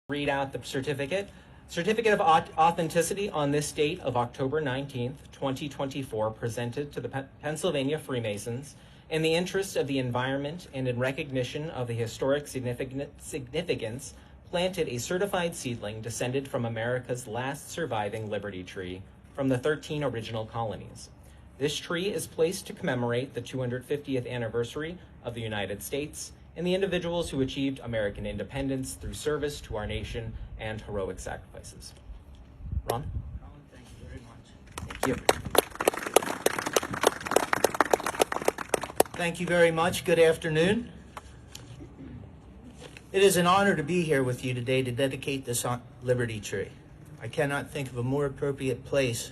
read out the certificate. Certificate of authenticity on this date of October 19th, 2024, presented to the Pennsylvania Freemasons in the interest of the environment and in recognition of the historic significance, planted a certified seedling descended from America's last surviving Liberty tree from the 13 original colonies. This tree is placed to commemorate the 250th anniversary of the United States and the individuals who achieved American independence through service to our nation and heroic sacrifices. Ron? Colin, thank you very much. Thank you. Thank you very much. Good afternoon. It is an honor to be here with you today to dedicate this Liberty Tree. I cannot think of a more appropriate place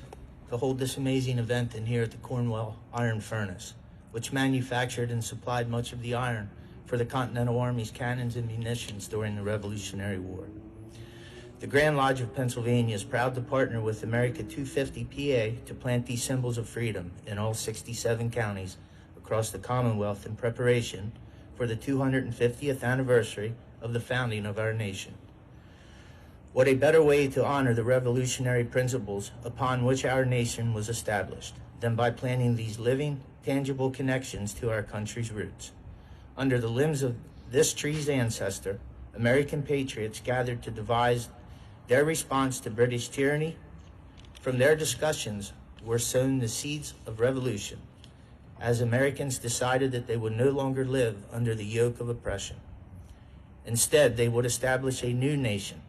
to hold this amazing event than here at the Cornwall Iron Furnace, which manufactured and supplied much of the iron for the Continental Army's cannons and munitions during the Revolutionary War. The Grand Lodge of Pennsylvania is proud to partner with America 250 PA to plant these symbols of freedom in all 67 counties across the Commonwealth in preparation for the 250th anniversary of the founding of our nation. What a better way to honor the revolutionary principles upon which our nation was established than by planting these living, tangible connections to our country's roots. Under the limbs of this tree's ancestor, American patriots gathered to devise their response to British tyranny. From their discussions were sown the seeds of revolution, as Americans decided that they would no longer live under the yoke of oppression. Instead, they would establish a new nation,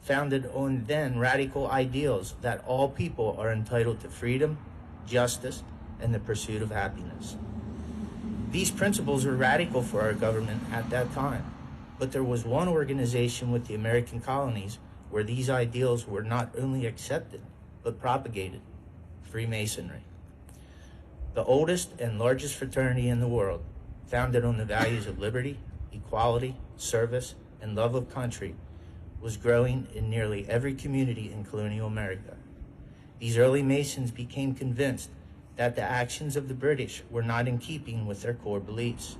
founded on then radical ideals that all people are entitled to freedom, justice, and the pursuit of happiness. These principles were radical for our government at that time, but there was one organization with the American colonies where these ideals were not only accepted, but propagated: Freemasonry. The oldest and largest fraternity in the world, founded on the values of liberty, equality, service, and love of country, was growing in nearly every community in colonial America. These early Masons became convinced that the actions of the British were not in keeping with their core beliefs.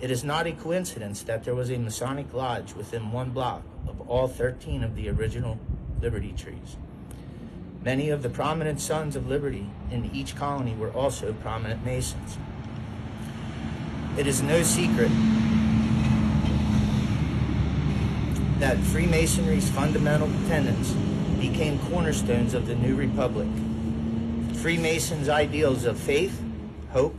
It is not a coincidence that there was a Masonic lodge within one block of all 13 of the original Liberty trees. Many of the prominent sons of liberty in each colony were also prominent Masons. It is no secret that Freemasonry's fundamental tenets became cornerstones of the new republic. Freemasons' ideals of faith, hope,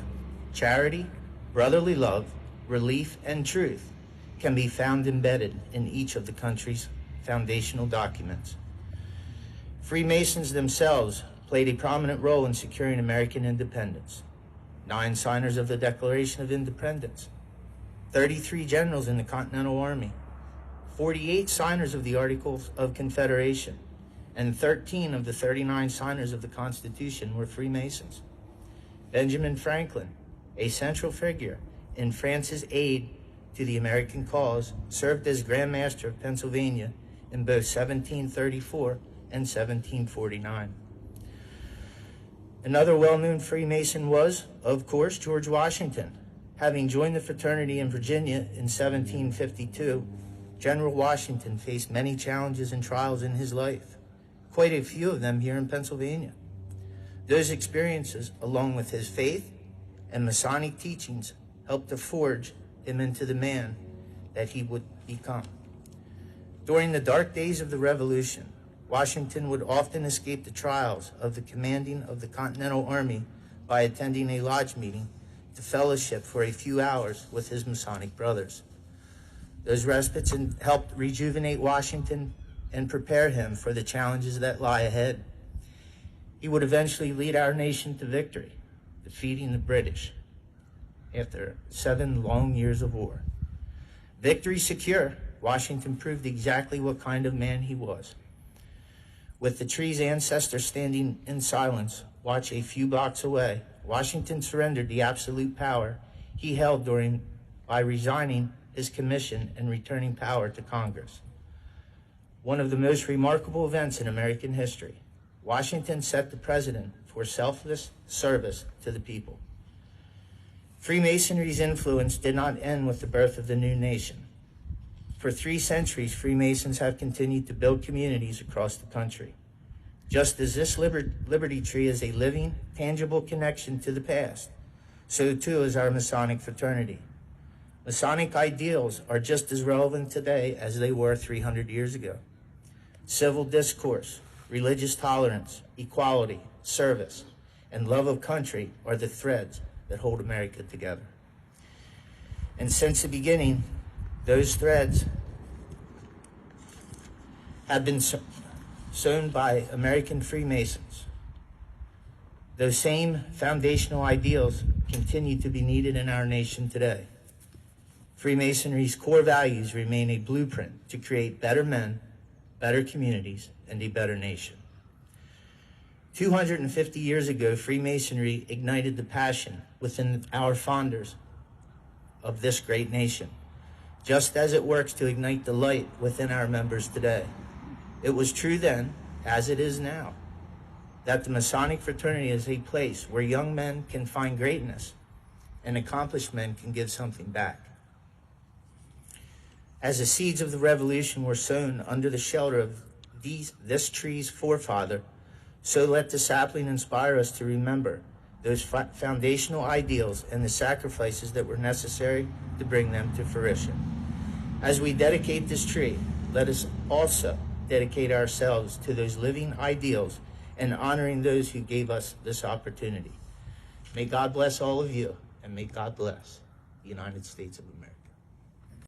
charity, brotherly love, relief, and truth can be found embedded in each of the country's foundational documents. Freemasons themselves played a prominent role in securing American independence. 9 signers of the Declaration of Independence, 33 generals in the Continental Army, 48 signers of the Articles of Confederation, and 13 of the 39 signers of the Constitution were Freemasons. Benjamin Franklin, a central figure in France's aid to the American cause, served as Grand Master of Pennsylvania in both 1734 and 1749. Another well-known Freemason was, of course, George Washington. Having joined the fraternity in Virginia in 1752, General Washington faced many challenges and trials in his life, quite a few of them here in Pennsylvania. Those experiences, along with his faith and Masonic teachings, helped to forge him into the man that he would become. During the dark days of the Revolution, Washington would often escape the trials of the commanding of the Continental Army by attending a lodge meeting to fellowship for a few hours with his Masonic brothers. Those respites helped rejuvenate Washington and prepare him for the challenges that lie ahead. He would eventually lead our nation to victory, defeating the British after 7 long years of war. Victory secure, Washington proved exactly what kind of man he was. With the tree's ancestors standing in silence, watch a few blocks away, Washington surrendered the absolute power he held by resigning his commission and returning power to Congress. One of the most remarkable events in American history, Washington set the precedent for selfless service to the people. Freemasonry's influence did not end with the birth of the new nation. For 3 centuries, Freemasons have continued to build communities across the country. Just as this Liberty Tree is a living, tangible connection to the past, so too is our Masonic fraternity. Masonic ideals are just as relevant today as they were 300 years ago. Civil discourse, religious tolerance, equality, service, and love of country are the threads that hold America together. And since the beginning, those threads have been sown by American Freemasons. Those same foundational ideals continue to be needed in our nation today. Freemasonry's core values remain a blueprint to create better men, better communities, and a better nation. 250 years ago, Freemasonry ignited the passion within our founders of this great nation, just as it works to ignite the light within our members today. It was true then, as it is now, that the Masonic fraternity is a place where young men can find greatness and accomplished men can give something back. As the seeds of the revolution were sown under the shelter of this tree's forefather, so let the sapling inspire us to remember those foundational ideals and the sacrifices that were necessary to bring them to fruition. As we dedicate this tree, let us also dedicate ourselves to those living ideals and honoring those who gave us this opportunity. May God bless all of you, and may God bless the United States of America.